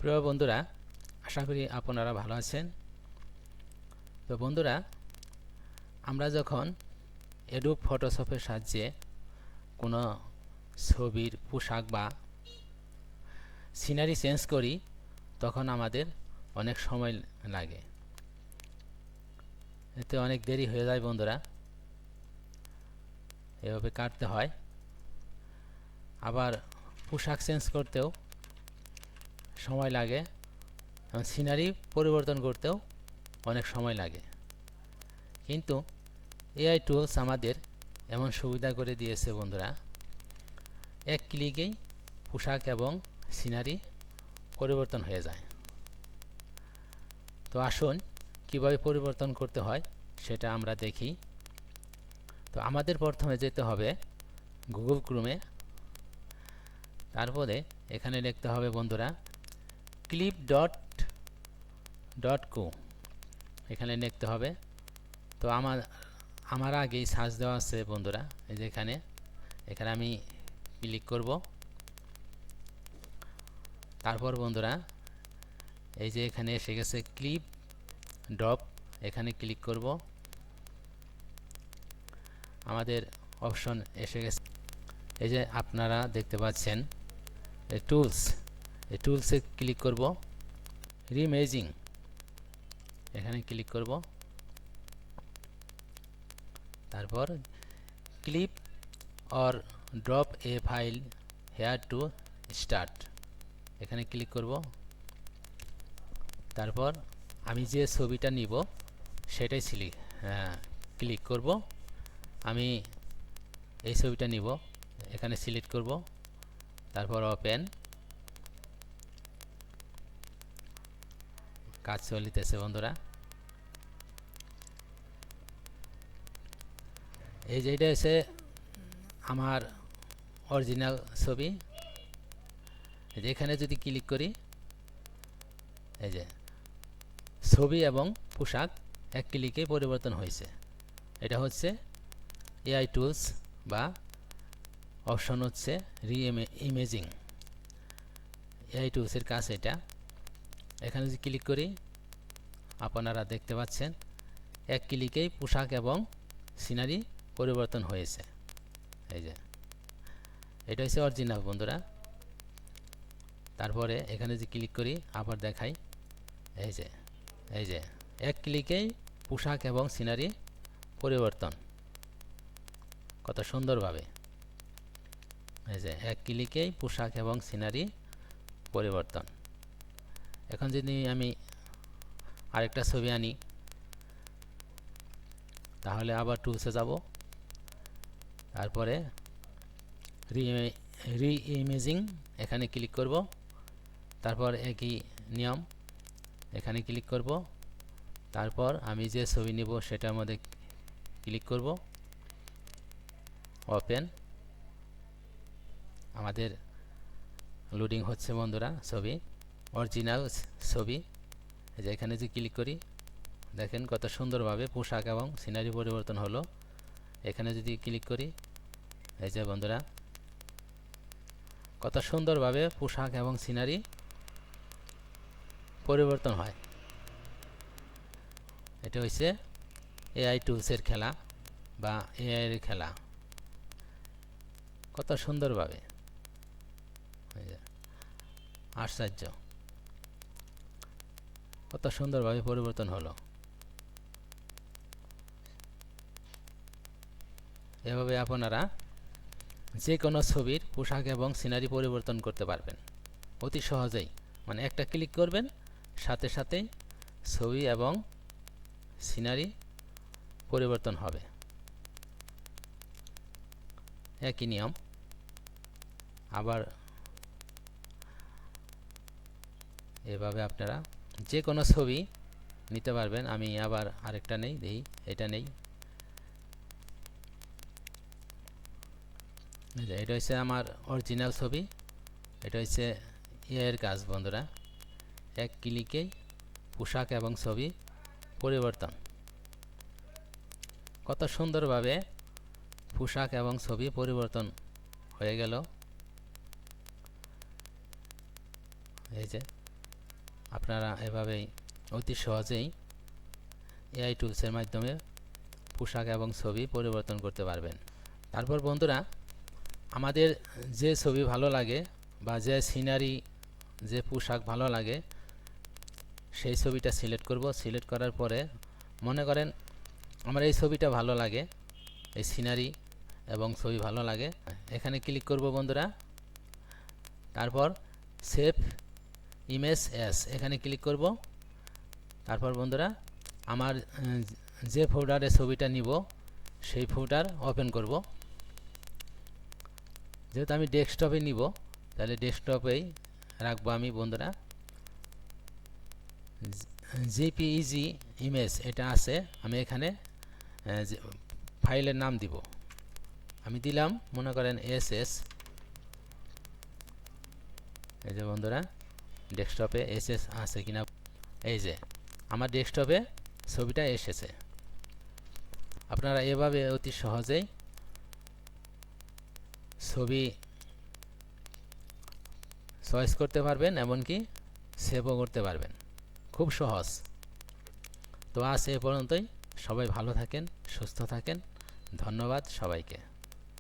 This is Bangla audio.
প্রিয় বন্ধুরা, আশা করি আপনারা ভালো আছেন। তো বন্ধুরা, আমরা যখন অ্যাডোব ফটোশপের সাহায্যে কোনো ছবির পোশাক বা সিনারি চেঞ্জ করি, তখন আমাদের অনেক সময় লাগে, এতে অনেক দেরি হয়ে যায় বন্ধুরা। এভাবে কাটতে হয়। আবার পোশাক চেঞ্জ করতেও সময় লাগে, এবং সিনারি পরিবর্তন করতেও অনেক সময় লাগে। কিন্তু এআই টুলস আমাদের এমন সুবিধা করে দিয়েছে বন্ধুরা, এক ক্লিকেই পোশাক এবং সিনারি পরিবর্তন হয়ে যায়। তো আসুন কিভাবে পরিবর্তন করতে হয় সেটা আমরা দেখি। তো আমাদের প্রথমে যেতে হবে গুগল ক্রোমে। তারপরে এখানে লিখতে হবে বন্ধুরা ক্লিপ ডট ডট কো, এখানে লিখতে হবে। তো আমার আগেই সার্চ দেওয়া আছে বন্ধুরা, এই যে এখানে আমি ক্লিক করব। তারপর বন্ধুরা এই যে এখানে এসে গেছে ক্লিপ ড্রপ, এখানে ক্লিক করব। আমাদের অপশন এসে গেছে, এই যে আপনারা দেখতে পাচ্ছেন টুলস, এই টুলসে ক্লিক করব। রিইমেজিং, এখানে ক্লিক করব। তারপর clip or drop A file hair to start, এখানে ক্লিক করব। তারপর আমি যে ছবিটা নিব সেটাই ক্লিক করব। আমি এই ছবিটা নিব, এখানে সিলেক্ট করব। তারপর ওপেন, কাজ চলিতেছে বন্ধুরা। এই যে এটা হচ্ছে আমার অরিজিনাল ছবি। এখানে যদি ক্লিক করি, এই যে ছবি এবং পোশাক এক ক্লিকে পরিবর্তন হয়েছে। এটা হচ্ছে এআই টুলস বা অপশন হচ্ছে রিইমেজিং। এআই টুলসের কাজ এটা। এখানে যদি ক্লিক করি, আপনারা দেখতে পাচ্ছেন এক ক্লিকেই পোশাক এবং সিনারি পরিবর্তন হয়েছে। এই যে এটা হচ্ছে অরিজিনাল বন্ধুরা। তারপরে এখানে যদি ক্লিক করি, আবার দেখাই, এই যে এক ক্লিকেই পোশাক এবং সিনারি পরিবর্তন, কত সুন্দরভাবে। এই যে এক ক্লিকেই পোশাক এবং সিনারি পরিবর্তন। এখন যদি আমি আরেকটা ছবি আনি, তাহলে আবার টুলসে যাব। তারপরে রিইমেজিং, এখানে ক্লিক করব। তারপর একই নিয়ম, এখানে ক্লিক করব। তারপর আমি যে ছবি নেব সেটার মধ্যে ক্লিক করব। ওপেন, আমাদের লোডিং হচ্ছে বন্ধুরা ছবি, অরিজিনাল ছবি। এই যে এখানে যে ক্লিক করি, দেখেন কত সুন্দরভাবে পোশাক এবং সিনারি পরিবর্তন হলো। এখানে যদি ক্লিক করি, এই যে বন্ধুরা কত সুন্দরভাবে পোশাক এবং সিনারি পরিবর্তন হয়। এটা হচ্ছে এআই টুলসের খেলা বা এআই এর খেলা, কত সুন্দরভাবে। আশ্চর্য, কত সুন্দরভাবে পরিবর্তন হলো। এভাবে আপনারা যে কোনো ছবির পোশাক এবং সিনারি পরিবর্তন করতে পারবেন অতি সহজেই। মানে একটা ক্লিক করবেন, সাথে সাথেই ছবি এবং সিনারি পরিবর্তন হবে। একই নিয়ম। আবার এভাবে আপনারা যে কোনো ছবি নিতে পারবেন। আমি আবার আরেকটা নেই, দেখি এটা নেই। এটা হচ্ছে আমার অরিজিনাল ছবি। এটা হচ্ছে এর কাজ বন্ধুরা, এক ক্লিকেই পোশাক এবং ছবি পরিবর্তন, কত সুন্দরভাবে পোশাক এবং ছবি পরিবর্তন হয়ে গেল। এই যে আপনারা এভাবেই অতি সহজেই এআই টুলসের মাধ্যমে পোশাক এবং ছবি পরিবর্তন করতে পারবেন। তারপর বন্ধুরা, আমাদের যে ছবি ভালো লাগে বা যে সিনারি, যে পোশাক ভালো লাগে সেই ছবিটা সিলেক্ট করব। সিলেক্ট করার পরে মনে করেন আমার এই ছবিটা ভালো লাগে, এই সিনারি এবং ছবি ভালো লাগে, এখানে ক্লিক করব বন্ধুরা। তারপর সেভ ইমেজ অ্যাজ এখানে ক্লিক করব। তারপর বন্ধুরা আমার যে ফোল্ডারে ছবিটা নিব সেই ফোল্ডার ওপেন করব। যেহেতু আমি ডেস্কটপে নিব তাহলে ডেস্কটপেই রাখবো আমি বন্ধুরা। জেপিইজি ইমেজ এটা আছে, আমি এখানে ফাইলের নাম দিব। আমি দিলাম মনে করেন এসএস। এই যে বন্ধুরা ডেস্কটপে এসএস আছে কিনা, এই যে আমার ডেস্কটপে ছবিটা এসেছে। আপনারা এভাবে অতি সহজেই ছবি চয়েস করতে পারবেন, এমনকি সেভও করতে পারবেন, খুব সহজ। তো আজ এ পর্যন্তই। সবাই ভালো থাকেন, সুস্থ থাকেন। ধন্যবাদ সবাইকে।